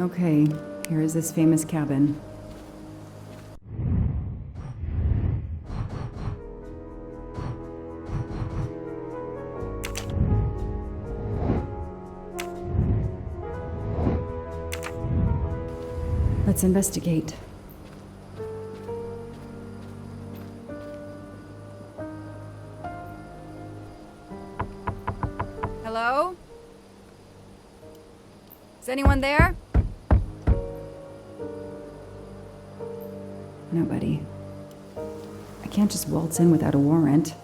Okay, here is this famous cabin. Let's investigate. Hello? Is anyone there? Nobody. I can't just waltz in without a warrant.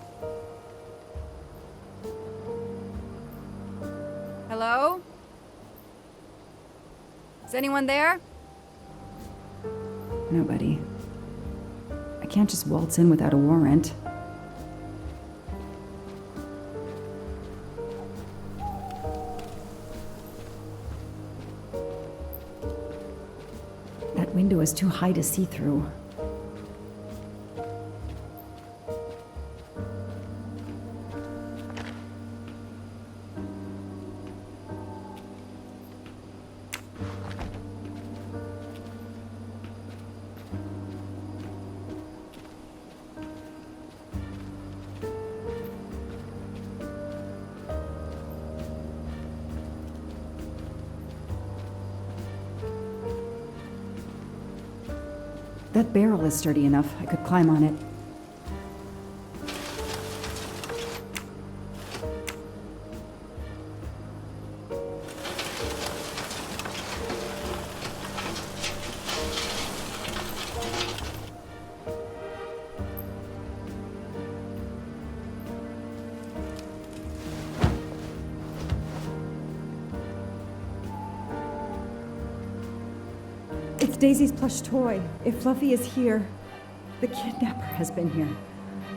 Hello? Is anyone there? Nobody. I can't just waltz in without a warrant. That window is too high to see through. That barrel is sturdy enough. I could climb on it. It's Daisy's plush toy. If Fluffy is here, the kidnapper has been here.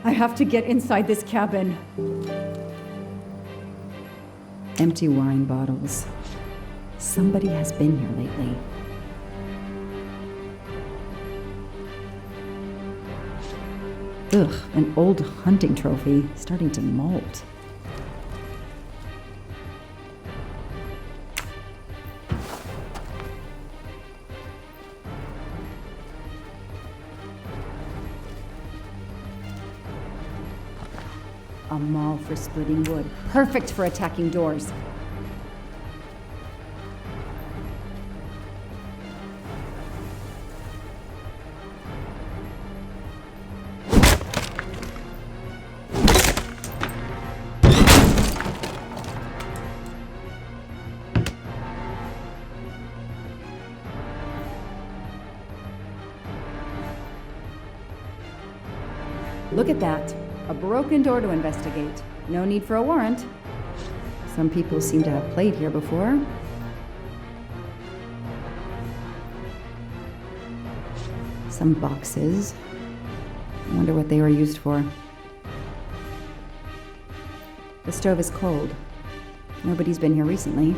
I have to get inside this cabin. Empty wine bottles. Somebody has been here lately. Ugh, an old hunting trophy starting to mold. A maul for splitting wood. Perfect for attacking doors. Look at that. A broken door to investigate. No need for a warrant. Some people seem to have played here before. Some boxes. I wonder what they were used for. The stove is cold. Nobody's been here recently.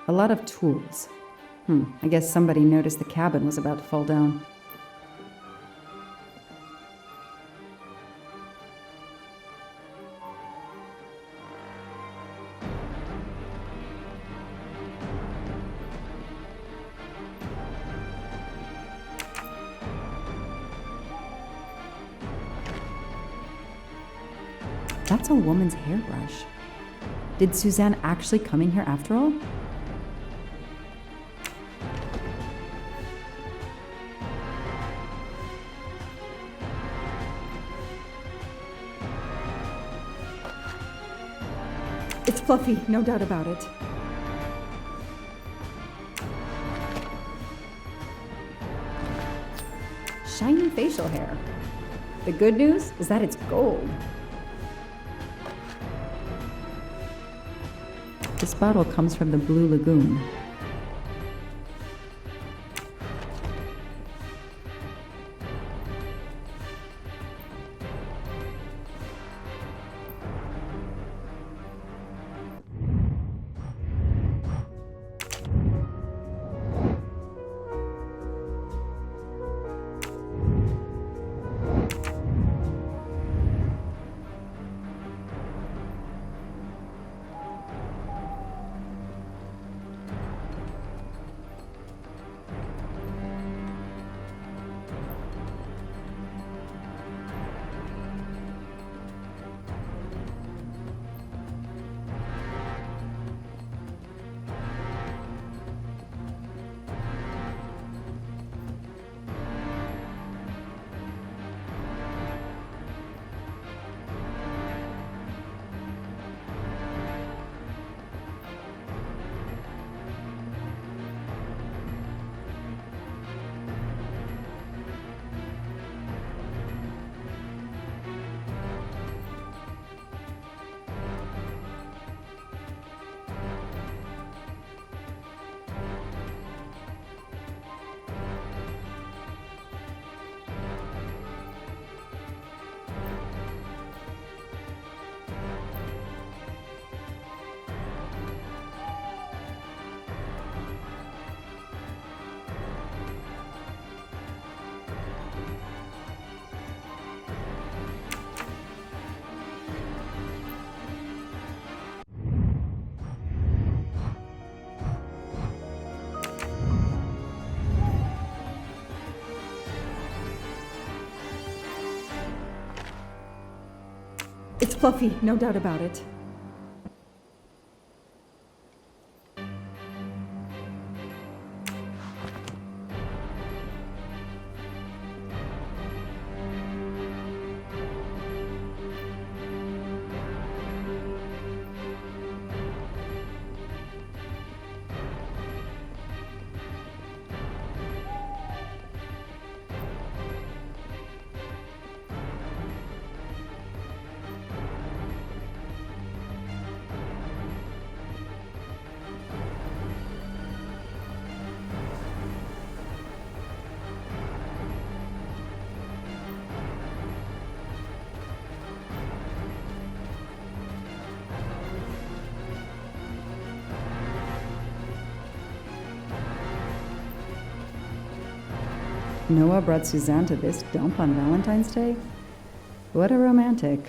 A lot of tools. I guess somebody noticed the cabin was about to fall down. That's a woman's hairbrush. Did Suzanne actually come in here after all? It's Fluffy, no doubt about it. Shiny facial hair. The good news is that it's gold. This bottle comes from the Blue Lagoon. It's fluffy, no doubt about it. Noah brought Suzanne to this dump on Valentine's Day? What a romantic.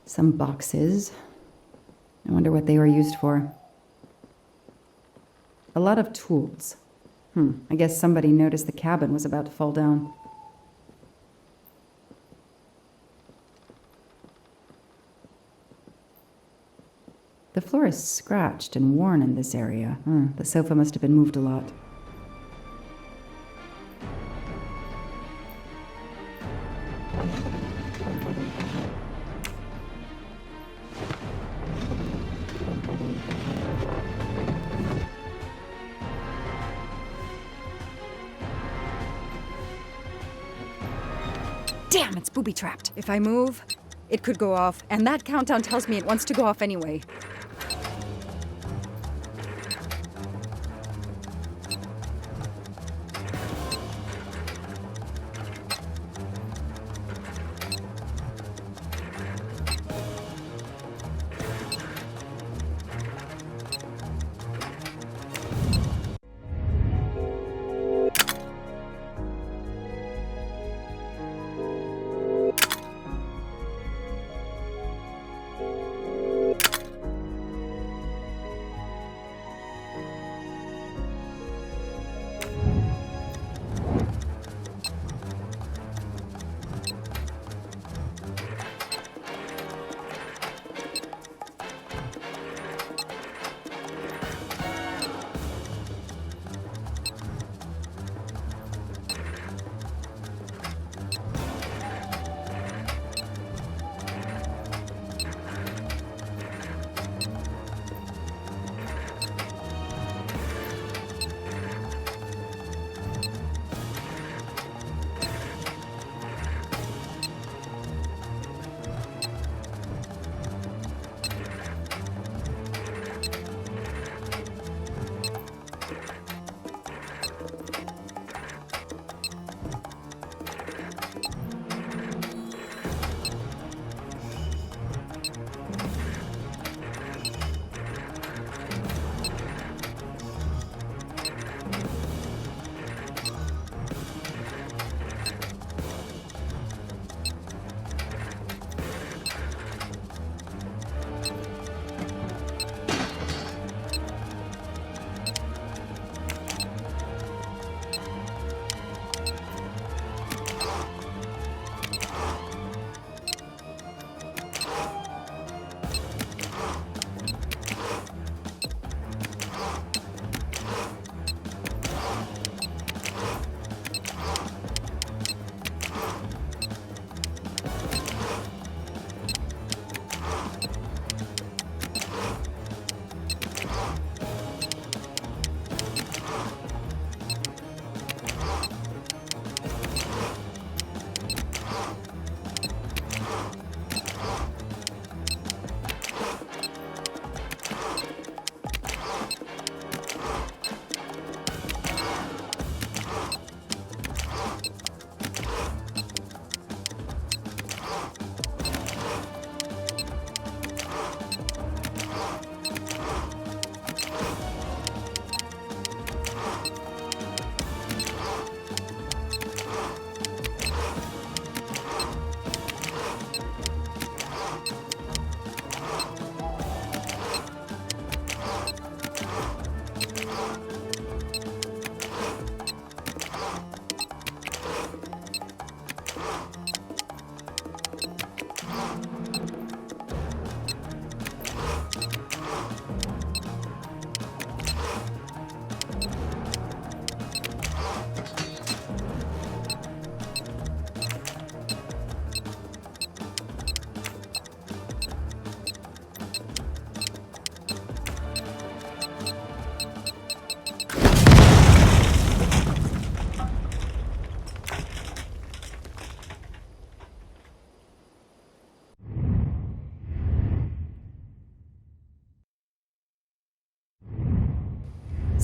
Some boxes. I wonder what they were used for. A lot of tools. I guess somebody noticed the cabin was about to fall down. The floor is scratched and worn in this area. The sofa must have been moved a lot. Damn, it's booby-trapped. If I move, it could go off, and that countdown tells me it wants to go off anyway.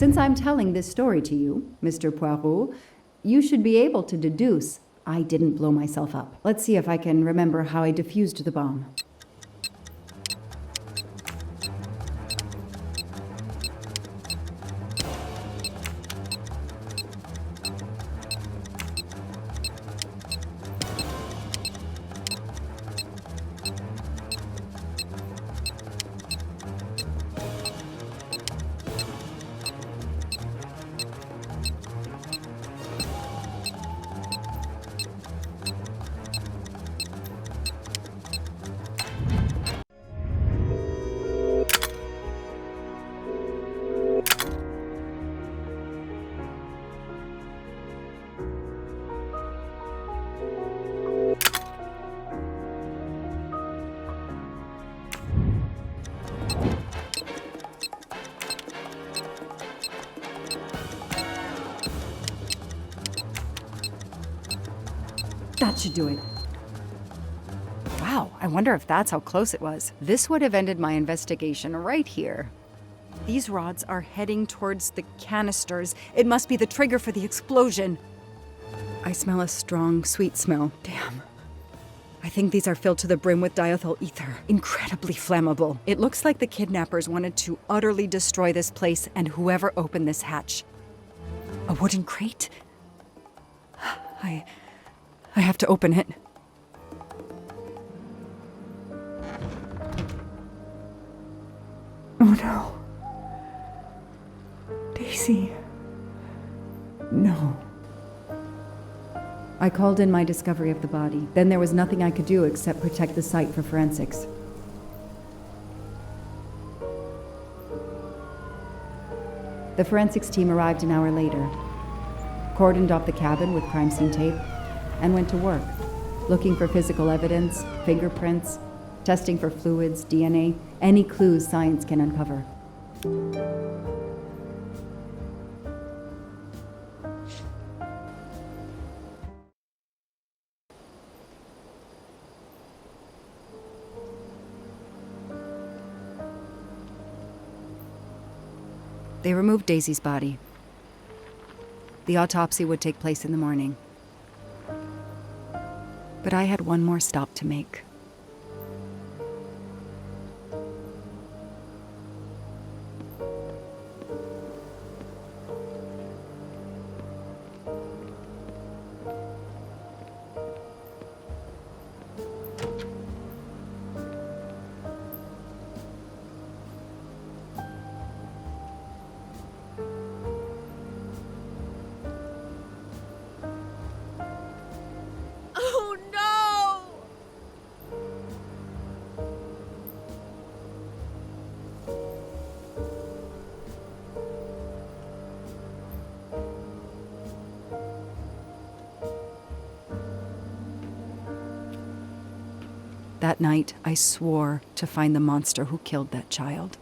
Since I'm telling this story to you, Mr. Poirot, you should be able to deduce I didn't blow myself up. Let's see if I can remember how I defused the bomb. That should do it. Wow, I wonder if that's how close it was. This would have ended my investigation right here. These rods are heading towards the canisters. It must be the trigger for the explosion. I smell a strong, sweet smell. Damn. I think these are filled to the brim with diethyl ether. Incredibly flammable. It looks like the kidnappers wanted to utterly destroy this place and whoever opened this hatch. A wooden crate? I have to open it. Oh no. Daisy. No. I called in my discovery of the body. Then there was nothing I could do except protect the site for forensics. The forensics team arrived an hour later, cordoned off the cabin with crime scene tape, and went to work, looking for physical evidence, fingerprints, testing for fluids, DNA, any clues science can uncover. They removed Daisy's body. The autopsy would take place in the morning. But I had one more stop to make. That night, I swore to find the monster who killed that child.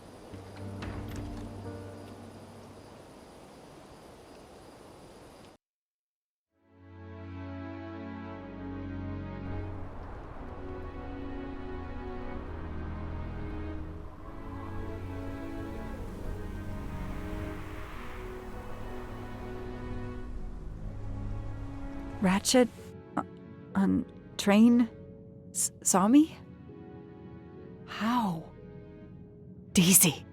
Ratchet on train saw me? How? Daisy.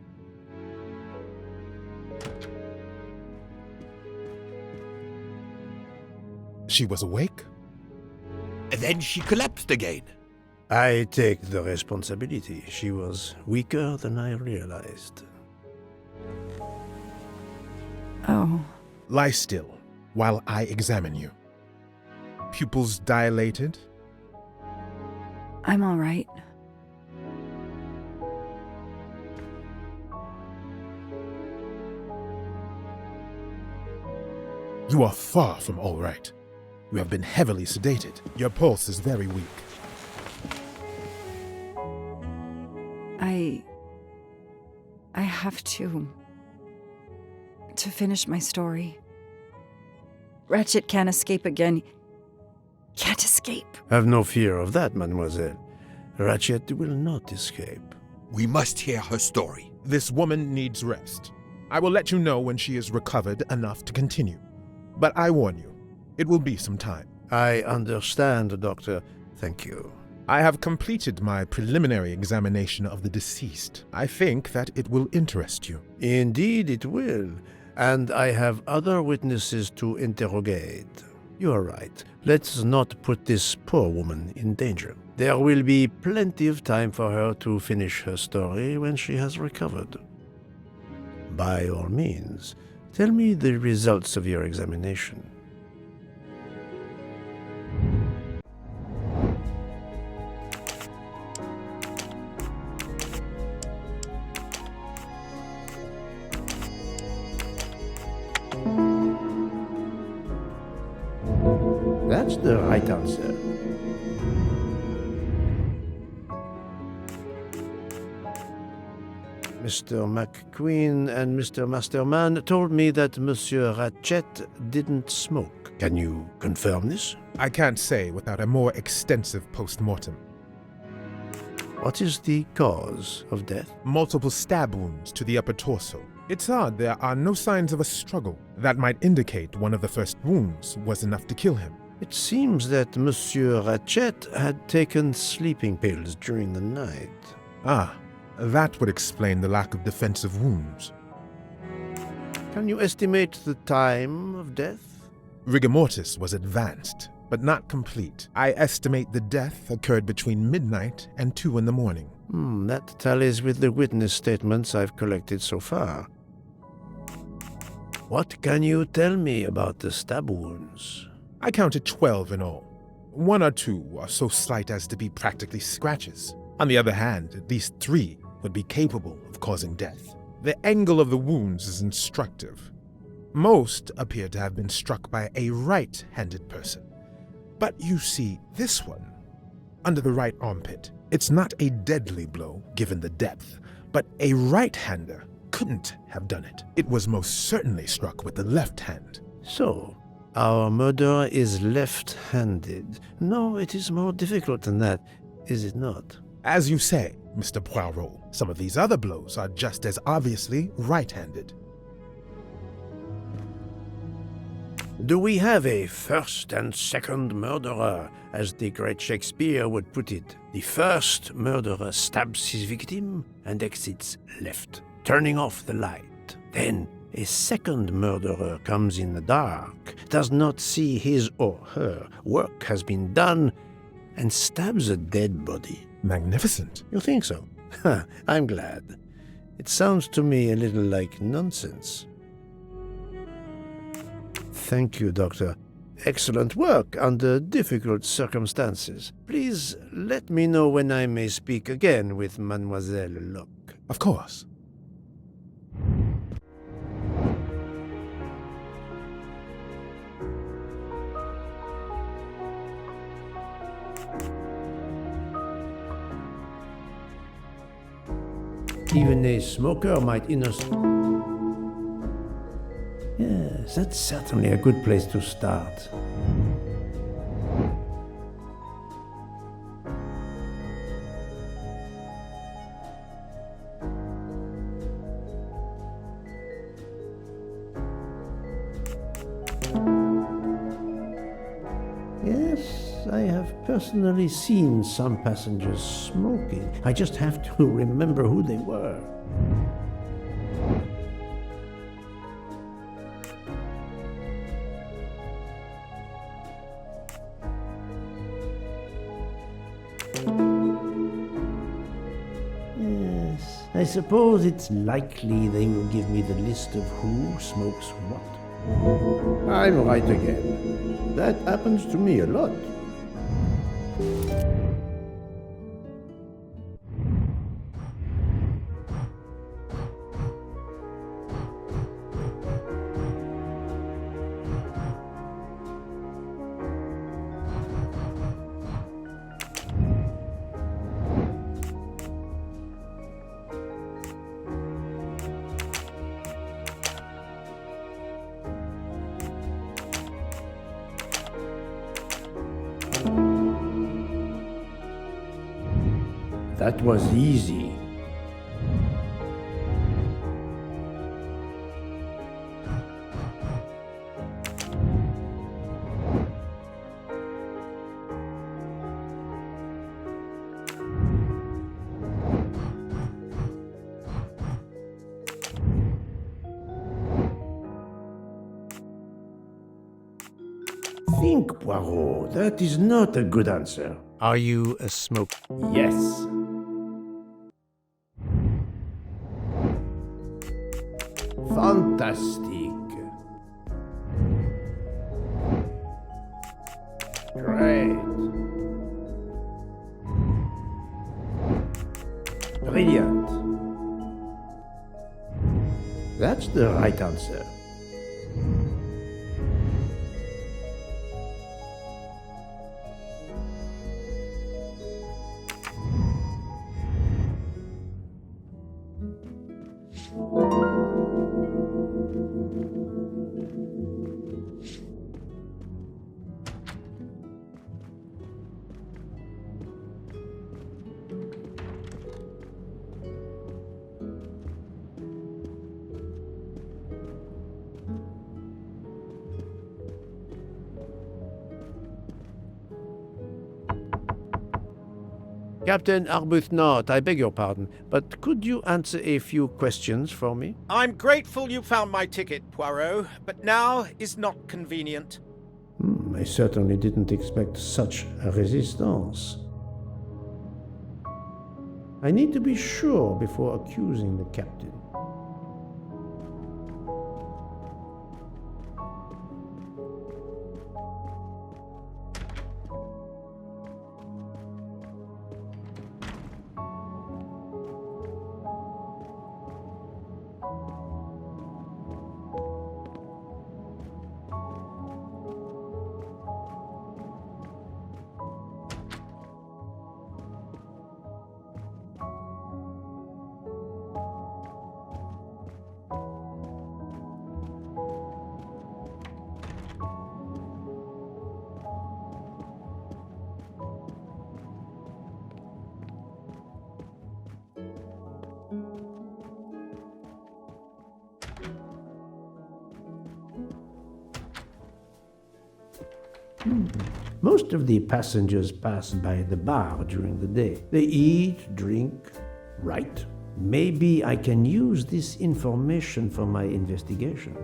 She was awake? Then she collapsed again. I take the responsibility. She was weaker than I realized. Oh. Lie still while I examine you. Pupils dilated? I'm all right. You are far from all right. You have been heavily sedated. Your pulse is very weak. I have to finish my story. Ratchet can't escape again. Can't escape. Have no fear of that, mademoiselle. Ratchet will not escape. We must hear her story. This woman needs rest. I will let you know when she is recovered enough to continue. But I warn you, it will be some time. I understand, Doctor. Thank you. I have completed my preliminary examination of the deceased. I think that it will interest you. Indeed it will, and I have other witnesses to interrogate. You are right. Let's not put this poor woman in danger. There will be plenty of time for her to finish her story when she has recovered. By all means, tell me the results of your examination. That's the right answer. Mr. McQueen and Mr. Masterman told me that Monsieur Ratchet didn't smoke. Can you confirm this? I can't say without a more extensive post-mortem. What is the cause of death? Multiple stab wounds to the upper torso. It's odd there are no signs of a struggle. That might indicate one of the first wounds was enough to kill him. It seems that Monsieur Ratchet had taken sleeping pills during the night. Ah, that would explain the lack of defensive wounds. Can you estimate the time of death? Rigor mortis was advanced, but not complete. I estimate the death occurred between midnight and 2 in the morning. That tallies with the witness statements I've collected so far. What can you tell me about the stab wounds? I counted 12 in all. 1 or 2 are so slight as to be practically scratches. On the other hand, at least 3 would be capable of causing death. The angle of the wounds is instructive. Most appear to have been struck by a right-handed person. But you see, this one, under the right armpit, it's not a deadly blow given the depth, but a right-hander couldn't have done it. It was most certainly struck with the left hand. So, our murderer is left-handed. No, it is more difficult than that, is it not? As you say, Mr. Poirot, some of these other blows are just as obviously right-handed. Do we have a first and second murderer, as the great Shakespeare would put it? The first murderer stabs his victim and exits left, turning off the light. Then a second murderer comes in the dark, does not see his or her work has been done, and stabs a dead body. Magnificent. You think so? I'm glad. It sounds to me a little like nonsense. Thank you, Doctor. Excellent work under difficult circumstances. Please let me know when I may speak again with Mademoiselle Locke. Of course. Even a smoker might Yes, that's certainly a good place to start. Yes, I have personally seen some passengers smoking. I just have to remember who they were. Yes, I suppose it's likely they will give me the list of who smokes what. I'm right again. That happens to me a lot. That was easy. think, Poirot, that is not a good answer. Are you a smoke? Yes. Fantastic. Great. Brilliant. That's the right answer. Captain Arbuthnot, I beg your pardon, but could you answer a few questions for me? I'm grateful you found my ticket, Poirot, but now is not convenient. I certainly didn't expect such a resistance. I need to be sure before accusing the captain. Most of the passengers pass by the bar during the day. They eat, drink, write. Maybe I can use this information for my investigation.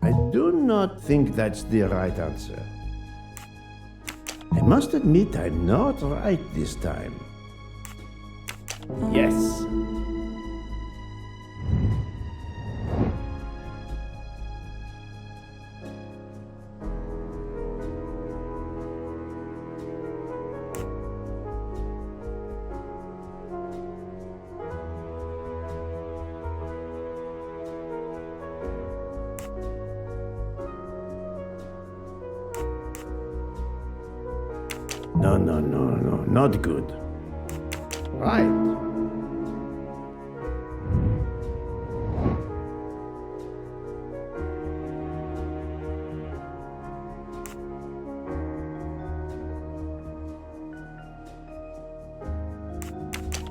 I do not think that's the right answer. I must admit I'm not right this time. Yes. No, not good. Right.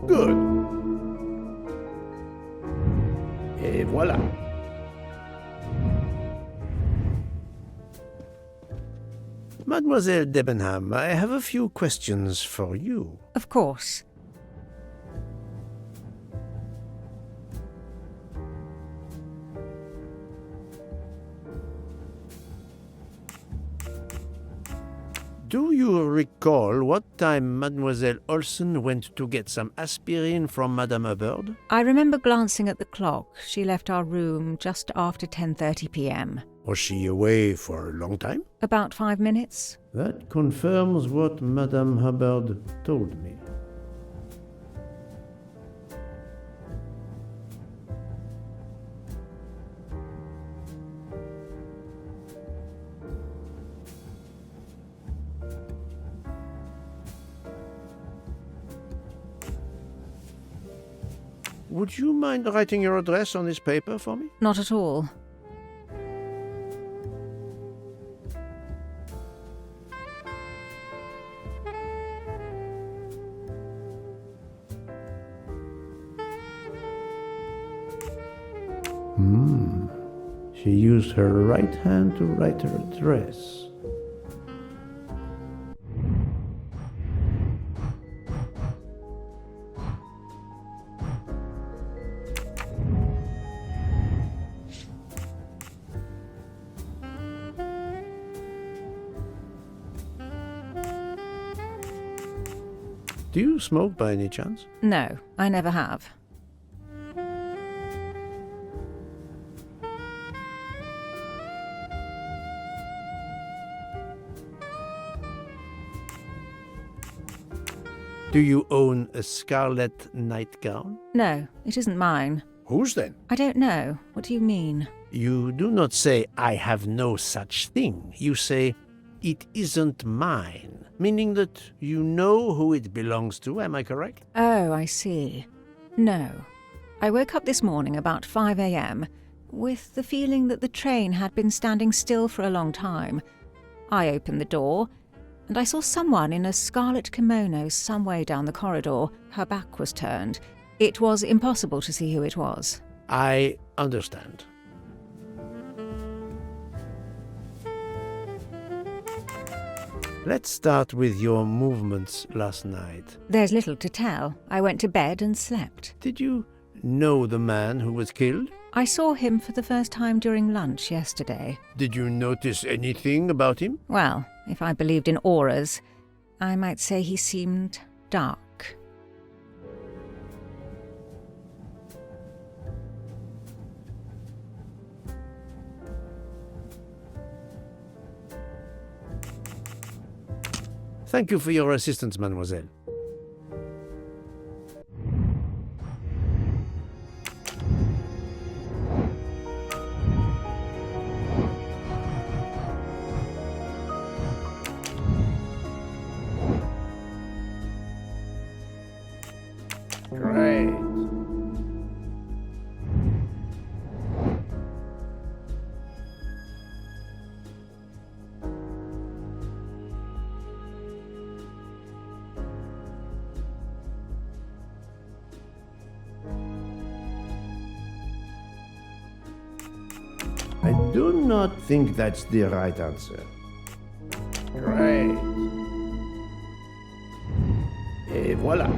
Good. Et voilà. Mademoiselle Debenham, I have a few questions for you. Of course. Do you recall what time Mademoiselle Olsen went to get some aspirin from Madame Hubbard? I remember glancing at the clock. She left our room just after 10:30 p.m. Was she away for a long time? About 5 minutes. That confirms what Madame Hubbard told me. Would you mind writing your address on this paper for me? Not at all. She used her right hand to write her address. Do you smoke by any chance? No, I never have. Do you own a scarlet nightgown? No, it isn't mine. Whose then? I don't know. What do you mean? You do not say, I have no such thing. You say, it isn't mine, meaning that you know who it belongs to, am I correct? Oh, I see. No. I woke up this morning about 5 a.m. with the feeling that the train had been standing still for a long time. I opened the door, and I saw someone in a scarlet kimono some way down the corridor. Her back was turned. It was impossible to see who it was. I understand. Let's start with your movements last night. There's little to tell. I went to bed and slept. Did you know the man who was killed? I saw him for the first time during lunch yesterday. Did you notice anything about him? Well, if I believed in auras, I might say he seemed dark. Thank you for your assistance, mademoiselle. Great. I do not think that's the right answer. Great. Et voilà.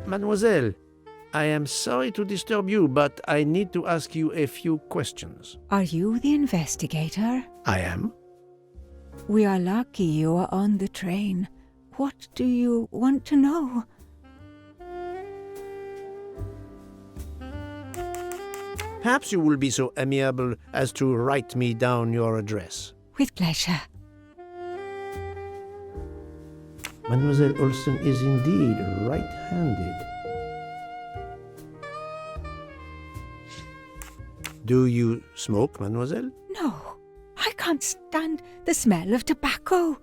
Mademoiselle, I am sorry to disturb you, but I need to ask you a few questions. Are you the investigator? I am. We are lucky you are on the train. What do you want to know? Perhaps you will be so amiable as to write me down your address. With pleasure. Mademoiselle Olsen is indeed right-handed. Do you smoke, mademoiselle? No, I can't stand the smell of tobacco.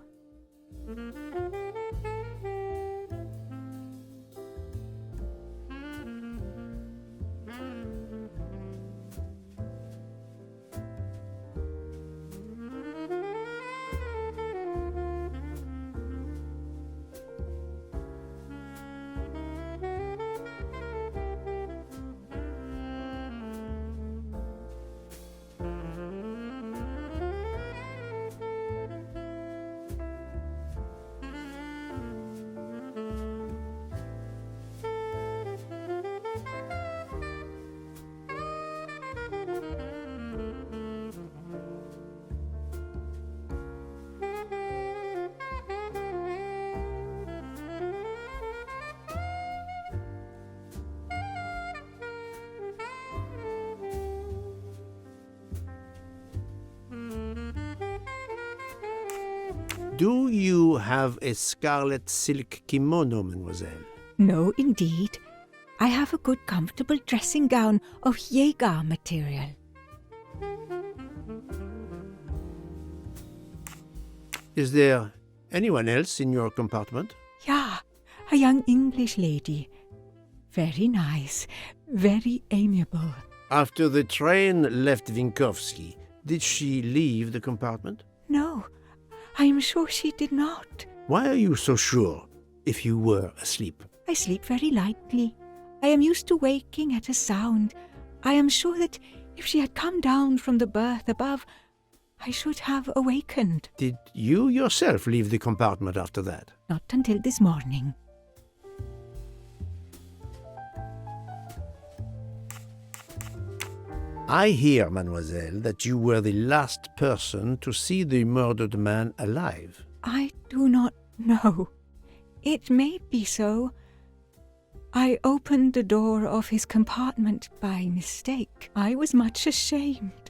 Do you have a scarlet silk kimono, mademoiselle? No, indeed. I have a good comfortable dressing gown of Jaeger material. Is there anyone else in your compartment? Yeah, a young English lady. Very nice, very amiable. After the train left Vinkovsky, did she leave the compartment? No, I am sure she did not. Why are you so sure, if you were asleep? I sleep very lightly. I am used to waking at a sound. I am sure that if she had come down from the berth above, I should have awakened. Did you yourself leave the compartment after that? Not until this morning. I hear, mademoiselle, that you were the last person to see the murdered man alive. I do not know. It may be so. I opened the door of his compartment by mistake. I was much ashamed.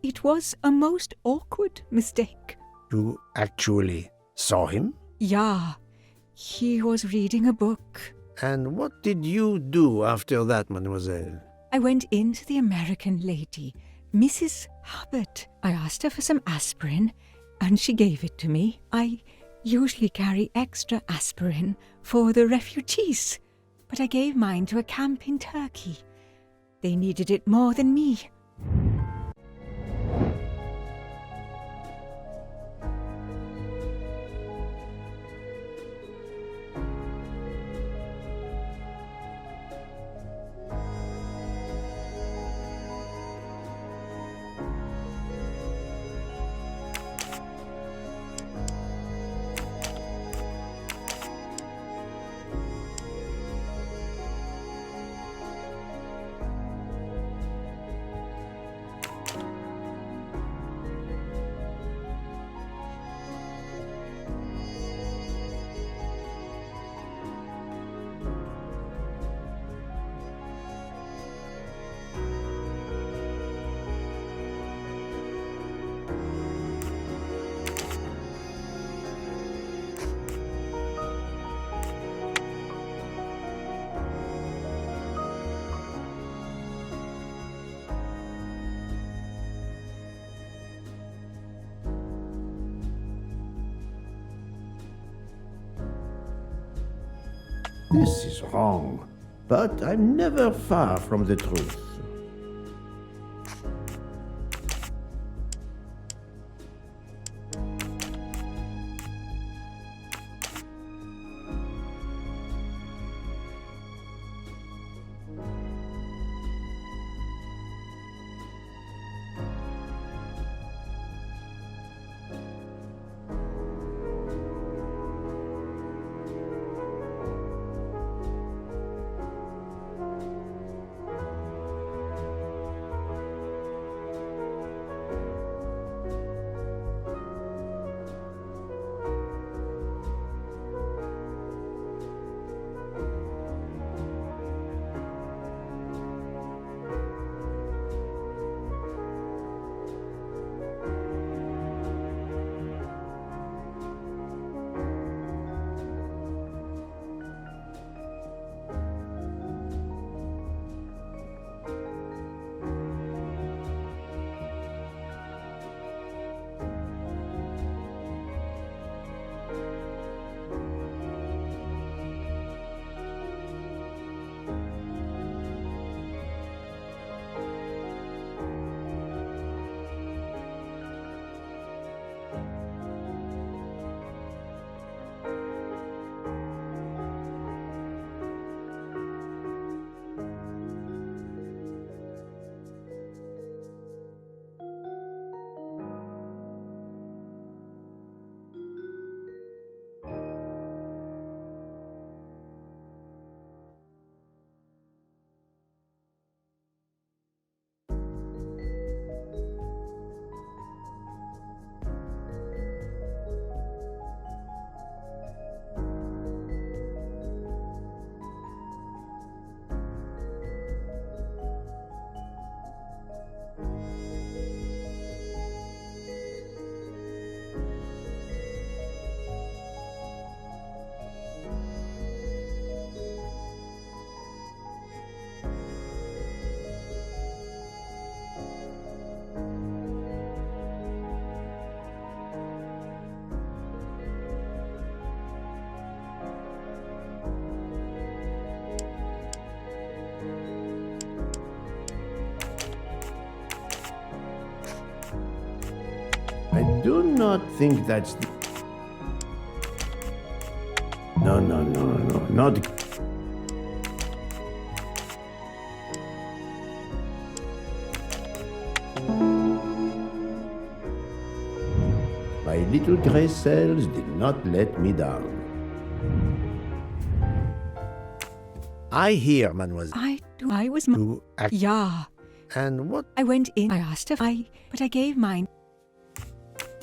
It was a most awkward mistake. You actually saw him? Yeah, he was reading a book. And what did you do after that, mademoiselle? I went in to the American lady, Mrs. Hubbard. I asked her for some aspirin, and she gave it to me. I usually carry extra aspirin for the refugees, but I gave mine to a camp in Turkey. They needed it more than me. This is wrong, but I'm never far from the truth. I do not think that's the... No, not... My little gray cells did not let me down. I hear, mademoiselle. I was... To act... Yeah. And what I went in. I asked her. But I gave mine.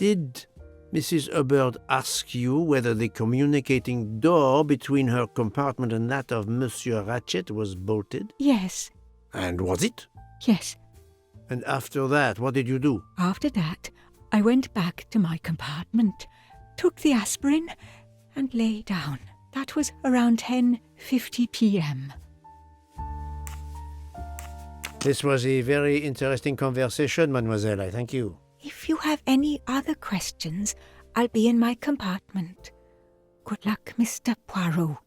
did Mrs. Hubbard ask you whether the communicating door between her compartment and that of Monsieur Ratchet was bolted? Yes. And was it? Yes. And after that, what did you do? After that, I went back to my compartment, took the aspirin, and lay down. That was around 10:50 p.m. This was a very interesting conversation, mademoiselle. I thank you. If you have any other questions, I'll be in my compartment. Good luck, Mr. Poirot.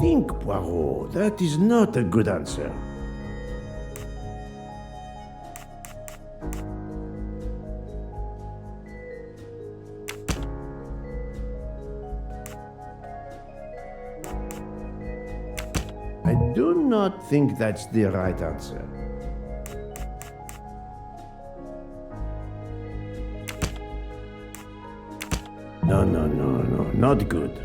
Think, Poirot. That is not a good answer. I do not think that's the right answer. No, not good.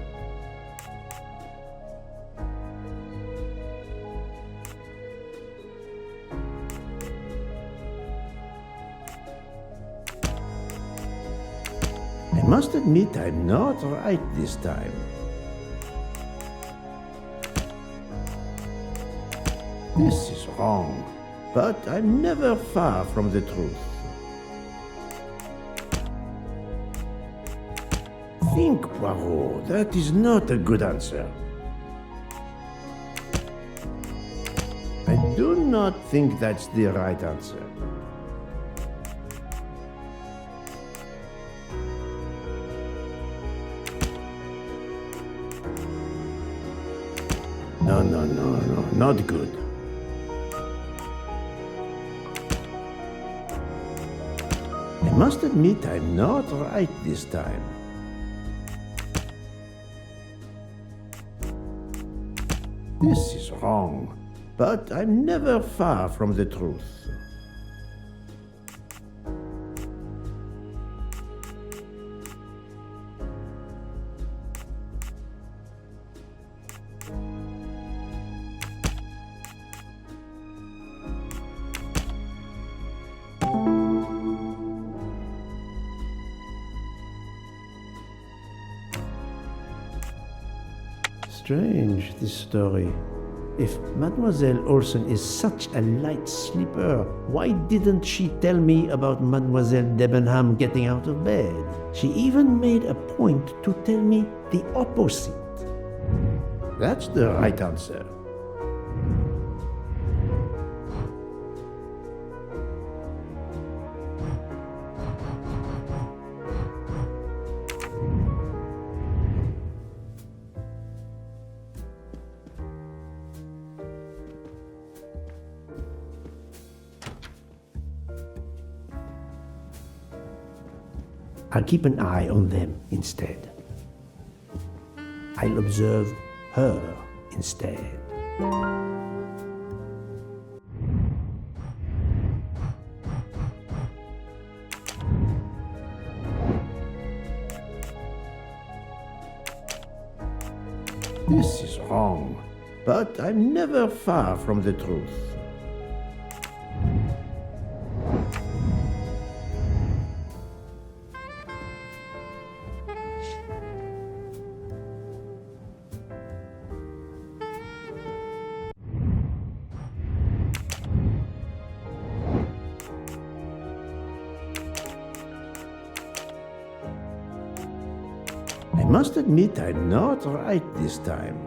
I must admit I'm not right this time. This is wrong, but I'm never far from the truth. Think, Poirot. That is not a good answer. I do not think that's the right answer. No, not good. I must admit I'm not right this time. This is wrong, but I'm never far from the truth. Strange, this story. If Mademoiselle Olsen is such a light sleeper, why didn't she tell me about Mademoiselle Debenham getting out of bed? She even made a point to tell me the opposite. That's the right answer. I'll keep an eye on them instead. I'll observe her instead. This is wrong, but I'm never far from the truth. I must admit I'm not right this time.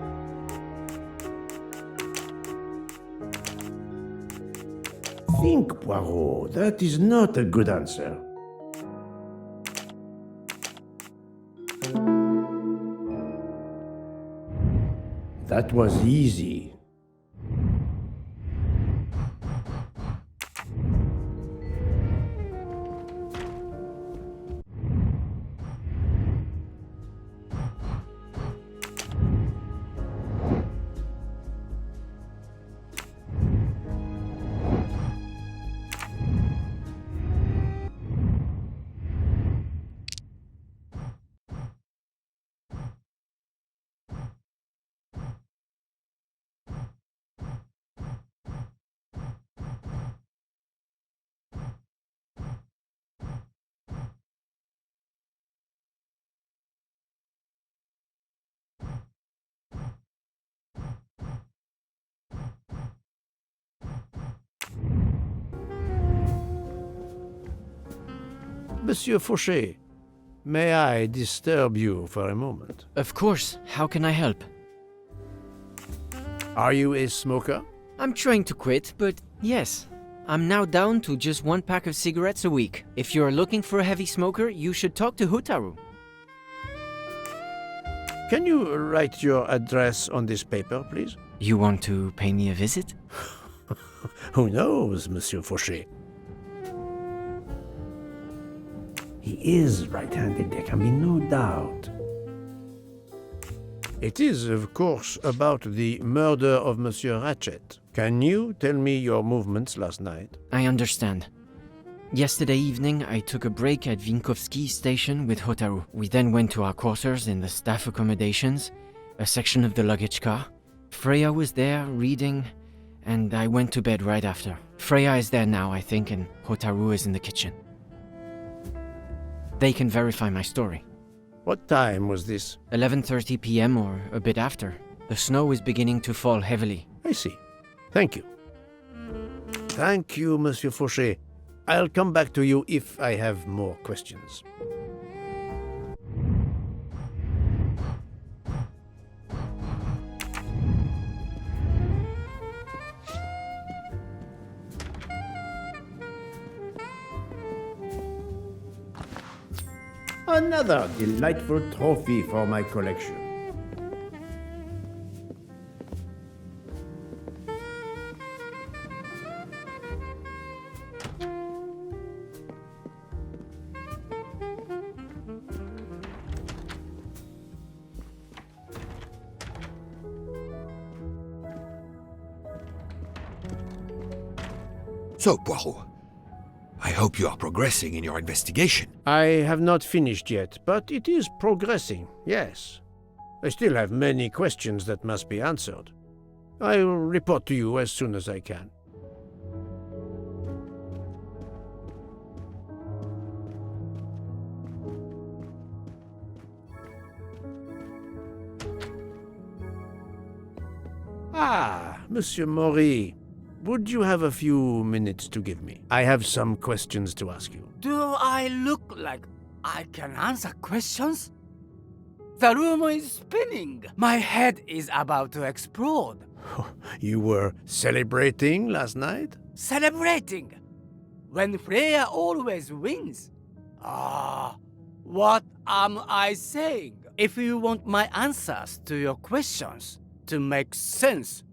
Think, Poirot, that is not a good answer. That was easy. Monsieur Fauchet, may I disturb you for a moment? Of course, how can I help? Are you a smoker? I'm trying to quit, but yes. I'm now down to just 1 pack of cigarettes a week. If you're looking for a heavy smoker, you should talk to Hotaru. Can you write your address on this paper, please? You want to pay me a visit? Who knows, Monsieur Fauchet? He is right-handed, there can be no doubt. It is, of course, about the murder of Monsieur Ratchet. Can you tell me your movements last night? I understand. Yesterday evening, I took a break at Vinkovsky station with Hotaru. We then went to our quarters in the staff accommodations, a section of the luggage car. Freya was there, reading, and I went to bed right after. Freya is there now, I think, and Hotaru is in the kitchen. They can verify my story. What time was this? 11:30 p.m. or a bit after. The snow is beginning to fall heavily. I see. Thank you. Thank you, Monsieur Fauchet. I'll come back to you if I have more questions. Another delightful trophy for my collection. So, Poirot, I hope you are progressing in your investigation. I have not finished yet, but it is progressing, yes. I still have many questions that must be answered. I will report to you as soon as I can. Ah, Monsieur Maury. Would you have a few minutes to give me? I have some questions to ask you. Do I look like I can answer questions? The room is spinning. My head is about to explode. You were celebrating last night? Celebrating? When Freya always wins? Ah, what am I saying? If you want my answers to your questions to make sense,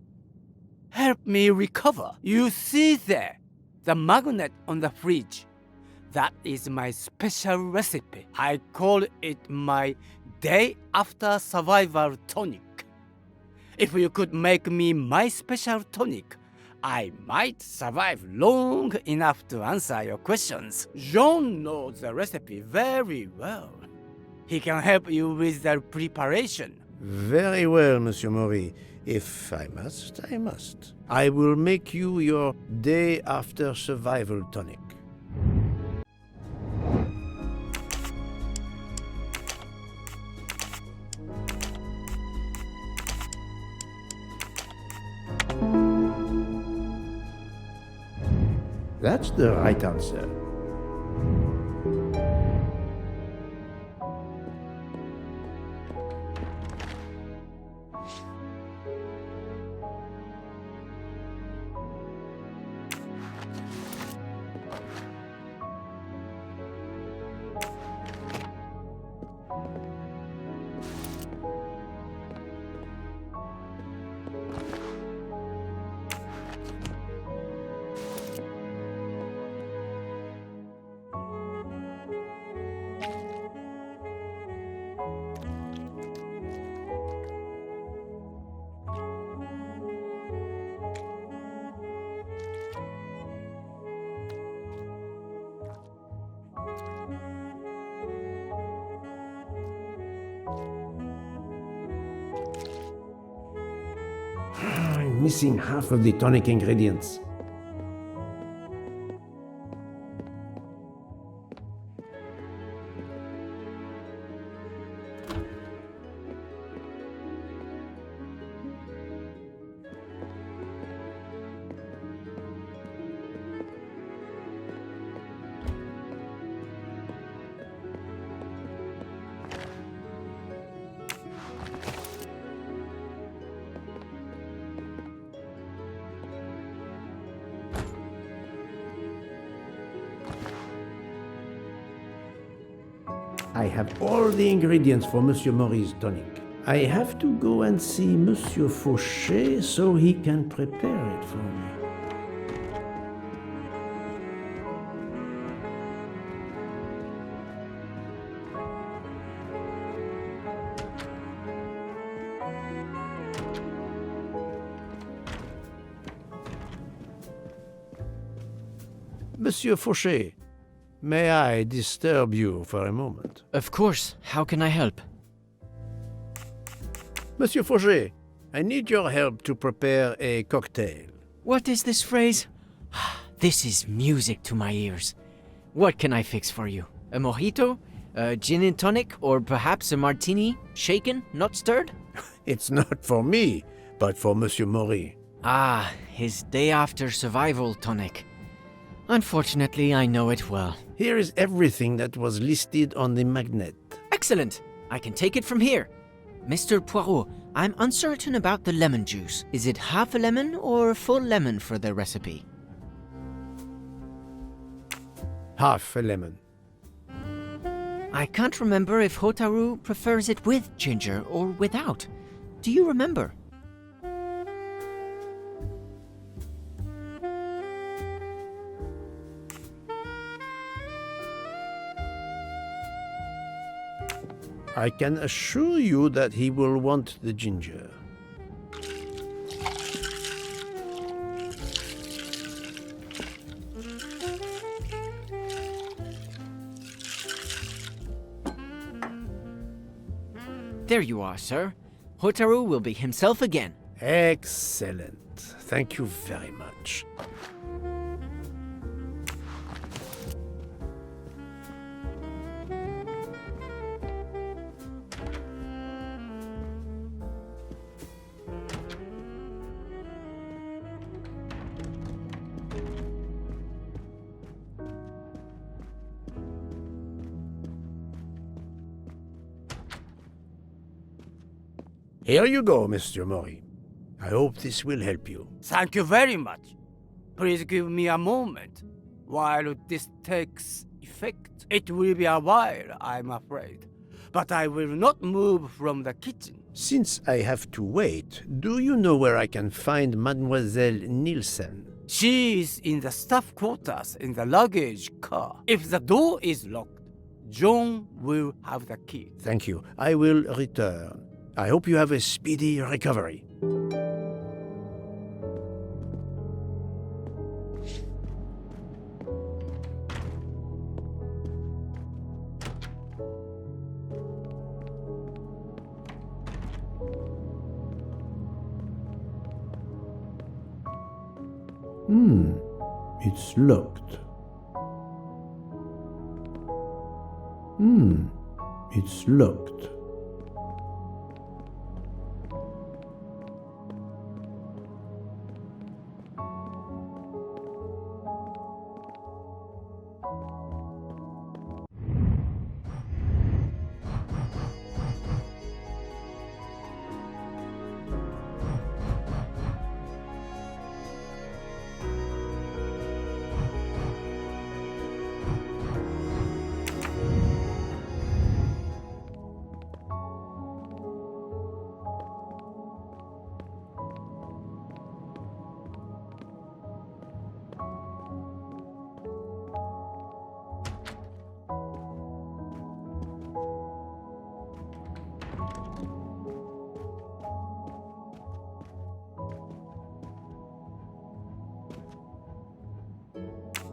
help me recover. You see there, the magnet on the fridge. That is my special recipe. I call it my day after survival tonic. If you could make me my special tonic, I might survive long enough to answer your questions. Jean knows the recipe very well. He can help you with the preparation. Very well, Monsieur Maury. If I must, I must. I will make you your day after survival tonic. That's the right answer. I'm missing half of the tonic ingredients. I have all the ingredients for Monsieur Maury's tonic. I have to go and see Monsieur Fauchet so he can prepare it for me. Monsieur Fauchet, may I disturb you for a moment? Of course, how can I help? Monsieur Fauchet, I need your help to prepare a cocktail. What is this phrase? This is music to my ears. What can I fix for you? A mojito? A gin and tonic? Or perhaps a martini? Shaken, not stirred? It's not for me, but for Monsieur Maury. Ah, his day after survival tonic. Unfortunately, I know it well. Here is everything that was listed on the magnet. Excellent! I can take it from here. Mr. Poirot, I'm uncertain about the lemon juice. Is it half a lemon or a full lemon for the recipe? Half a lemon. I can't remember if Hotaru prefers it with ginger or without. Do you remember? I can assure you that he will want the ginger. There you are, sir. Hotaru will be himself again. Excellent. Thank you very much. Here you go, Mr. Maury. I hope this will help you. Thank you very much. Please give me a moment. While this takes effect, it will be a while, I'm afraid. But I will not move from the kitchen. Since I have to wait, do you know where I can find Mademoiselle Nielsen? She is in the staff quarters in the luggage car. If the door is locked, John will have the key. Thank you. I will return. I hope you have a speedy recovery. It's locked. It's locked.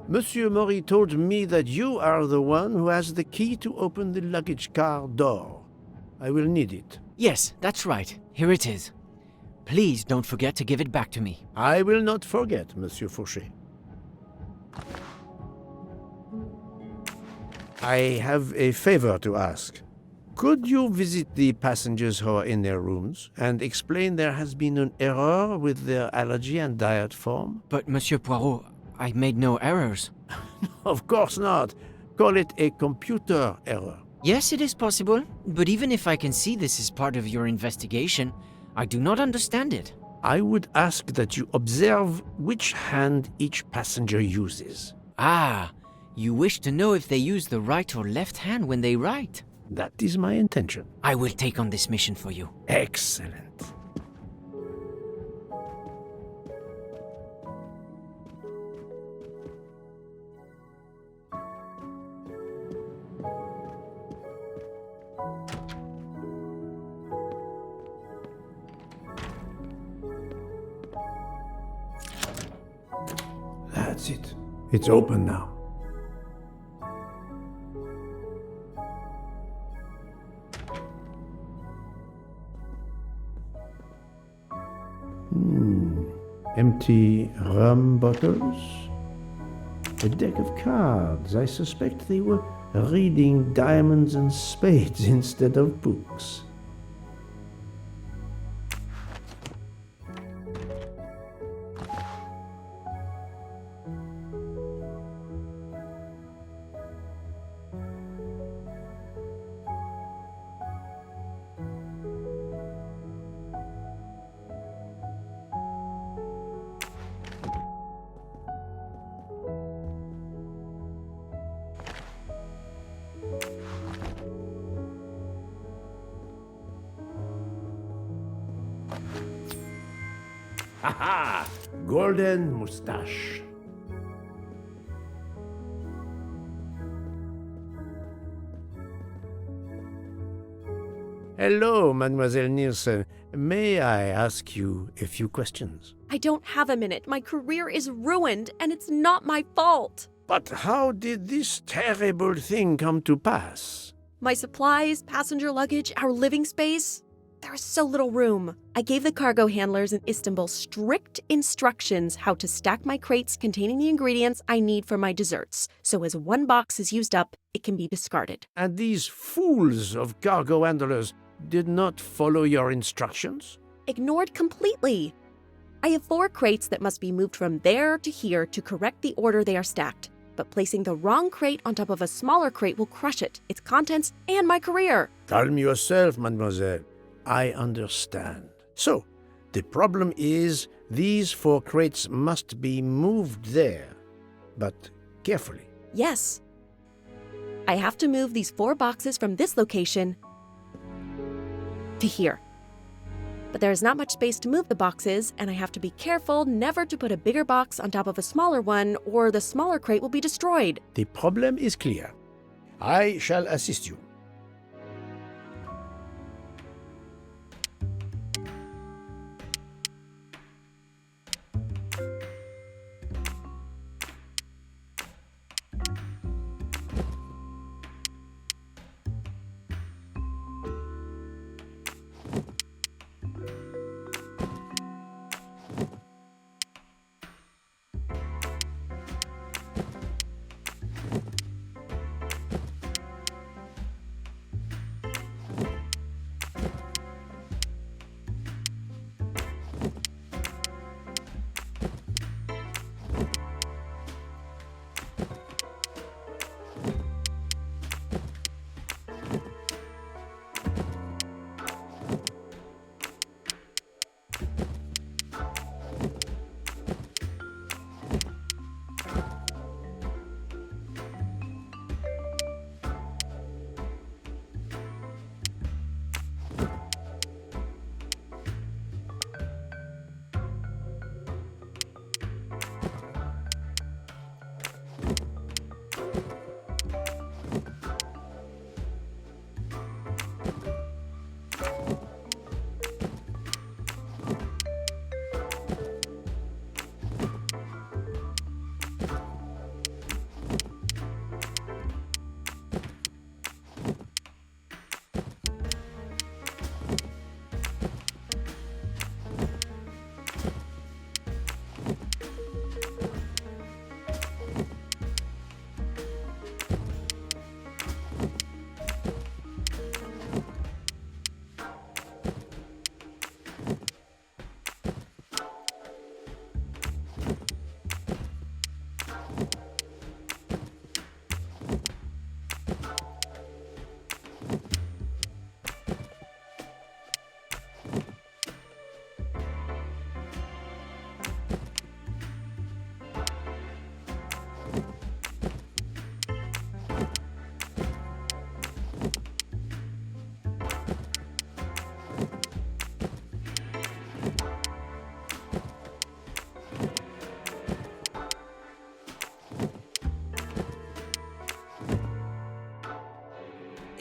Monsieur Mori told me that you are the one who has the key to open the luggage car door. I will need it. Yes, that's right. Here it is. Please don't forget to give it back to me. I will not forget, Monsieur Fauché. I have a favor to ask. Could you visit the passengers who are in their rooms and explain there has been an error with their allergy and diet form? But Monsieur Poirot, I made no errors. Of course not. Call it a computer error. Yes, it is possible, but even if I can see this is part of your investigation, I do not understand it. I would ask that you observe which hand each passenger uses. Ah, you wish to know if they use the right or left hand when they write? That is my intention. I will take on this mission for you. Excellent. That's it. It's open now. Empty rum bottles. A deck of cards. I suspect they were reading diamonds and spades instead of books. Haha! Golden moustache. Hello, Mademoiselle Nielsen. May I ask you a few questions? I don't have a minute. My career is ruined, and it's not my fault. But how did this terrible thing come to pass? My supplies, passenger luggage, our living space. There is so little room. I gave the cargo handlers in Istanbul strict instructions how to stack my crates containing the ingredients I need for my desserts, so as one box is used up, it can be discarded. And these fools of cargo handlers did not follow your instructions? Ignored completely. I have 4 crates that must be moved from there to here to correct the order they are stacked. But placing the wrong crate on top of a smaller crate will crush it, its contents, and my career. Calm yourself, mademoiselle. I understand. So, the problem is these 4 crates must be moved there, but carefully. Yes. I have to move these 4 boxes from this location to here. But there is not much space to move the boxes, and I have to be careful never to put a bigger box on top of a smaller one, or the smaller crate will be destroyed. The problem is clear. I shall assist you.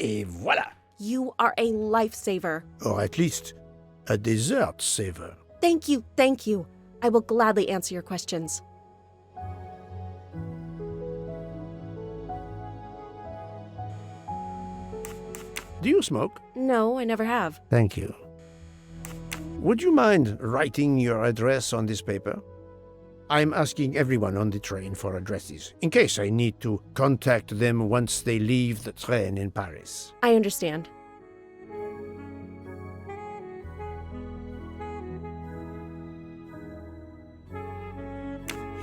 Et voilà! You are a lifesaver. Or at least a dessert saver. Thank you, thank you. I will gladly answer your questions. Do you smoke? No, I never have. Thank you. Would you mind writing your address on this paper? I'm asking everyone on the train for addresses, in case I need to contact them once they leave the train in Paris. I understand.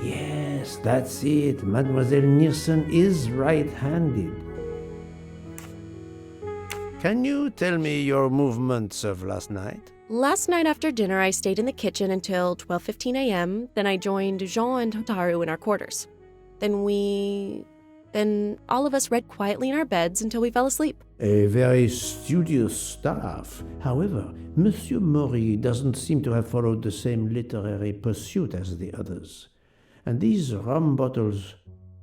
Yes, that's it. Mademoiselle Nilsson is right-handed. Can you tell me your movements of last night? Last night after dinner, I stayed in the kitchen until 12:15 a.m. Then I joined Jean and Hotaru in our quarters. Then all of us read quietly in our beds until we fell asleep. A very studious staff. However, Monsieur Maury doesn't seem to have followed the same literary pursuit as the others. And these rum bottles,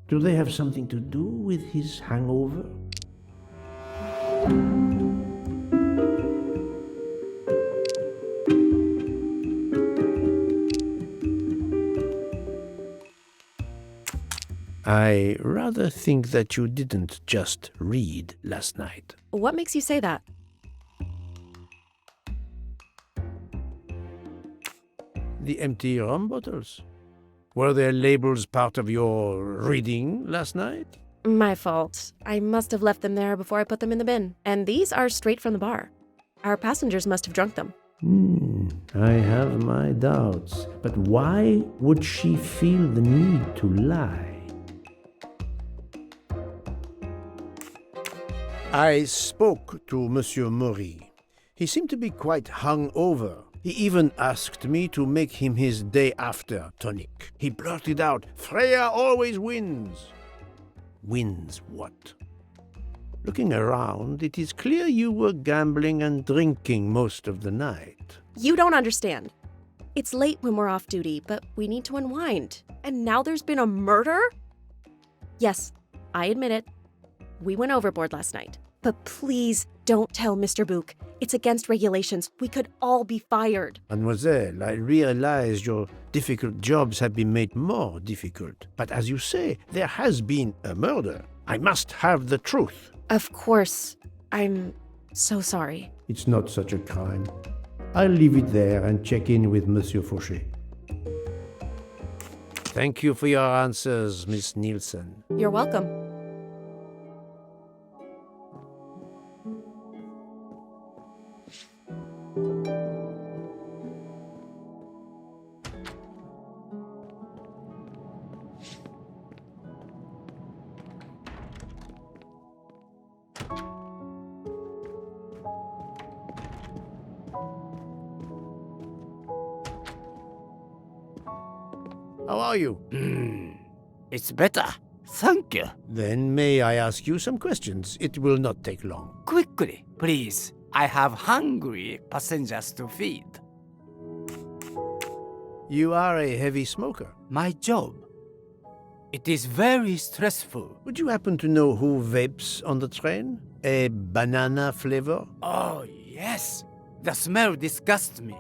do they have something to do with his hangover? I rather think that you didn't just read last night. What makes you say that? The empty rum bottles. Were their labels part of your reading last night? My fault. I must have left them there before I put them in the bin. And these are straight from the bar. Our passengers must have drunk them. I have my doubts. But why would she feel the need to lie? I spoke to Monsieur Maury. He seemed to be quite hungover. He even asked me to make him his day after tonic. He blurted out, "Freya always wins." Wins what? Looking around, it is clear you were gambling and drinking most of the night. You don't understand. It's late when we're off duty, but we need to unwind. And now there's been a murder? Yes, I admit it. We went overboard last night. But please don't tell Mr. Book. It's against regulations. We could all be fired. Mademoiselle, I realize your difficult jobs have been made more difficult. But as you say, there has been a murder. I must have the truth. Of course. I'm so sorry. It's not such a crime. I'll leave it there and check in with Monsieur Fauché. Thank you for your answers, Miss Nielsen. You're welcome. How are you? It's better. Thank you. Then may I ask you some questions? It will not take long. Quickly, please. I have hungry passengers to feed. You are a heavy smoker. My job. It is very stressful. Would you happen to know who vapes on the train? A banana flavor? Oh, yes. The smell disgusts me.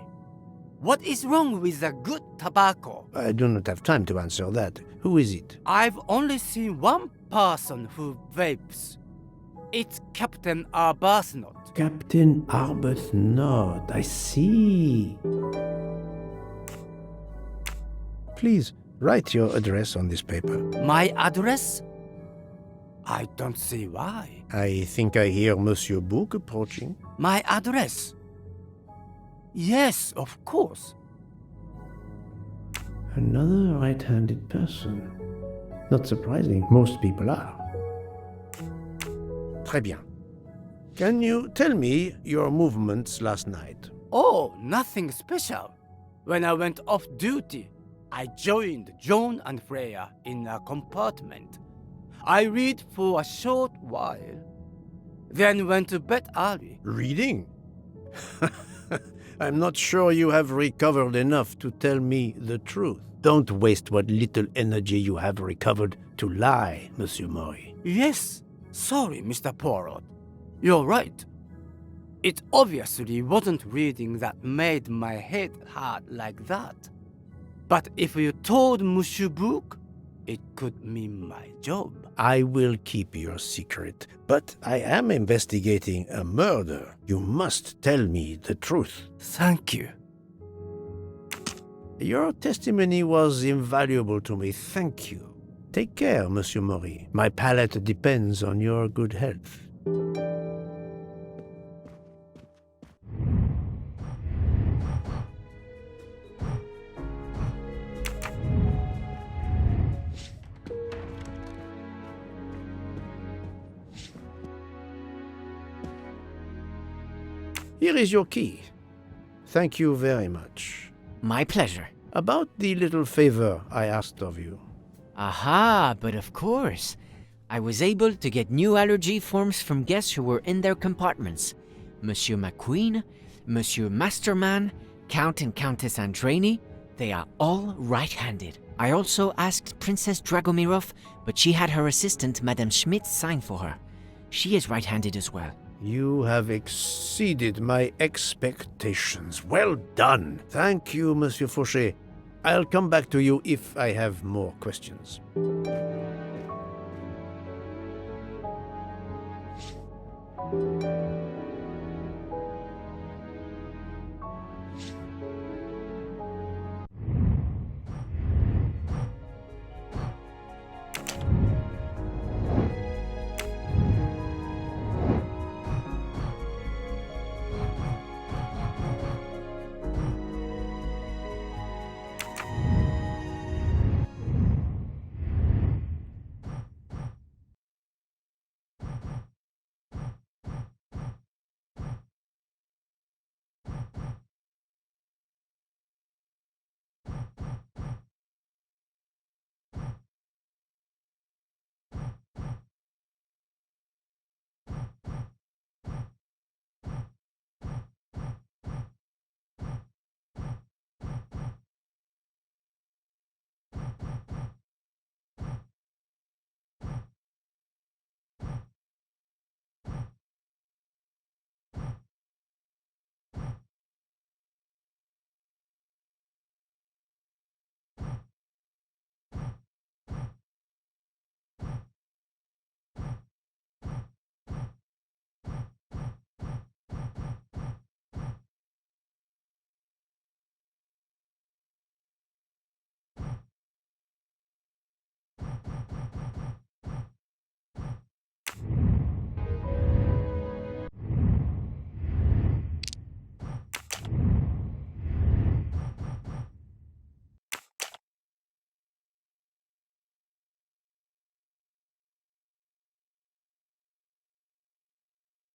What is wrong with the good tobacco? I do not have time to answer that. Who is it? I've only seen one person who vapes. It's Captain Arbuthnot. Captain Arbuthnot. I see. Please, write your address on this paper. My address? I don't see why. I think I hear Monsieur Book approaching. My address? Yes, of course. Another right-handed person. Not surprising, most people are. Très bien. Can you tell me your movements last night? Oh, nothing special. When I went off duty, I joined John and Freya in a compartment. I read for a short while, then went to bed early. Reading? I'm not sure you have recovered enough to tell me the truth. Don't waste what little energy you have recovered to lie, Monsieur Maury. Yes, sorry, Mr. Poirot. You're right. It obviously wasn't reading that made my head hard like that. But if you told Monsieur Book, it could mean my job. I will keep your secret, but I am investigating a murder. You must tell me the truth. Thank you. Your testimony was invaluable to me. Thank you. Take care, Monsieur Maury. My palate depends on your good health. Here is your key. Thank you very much. My pleasure. About the little favor I asked of you. Aha, but of course. I was able to get new allergy forms from guests who were in their compartments. Monsieur McQueen, Monsieur Masterman, Count and Countess Andreni, they are all right-handed. I also asked Princess Dragomirov, but she had her assistant, Madame Schmidt, sign for her. She is right-handed as well. You have exceeded my expectations. Well done. Thank you, Monsieur Fauchet. I'll come back to you if I have more questions.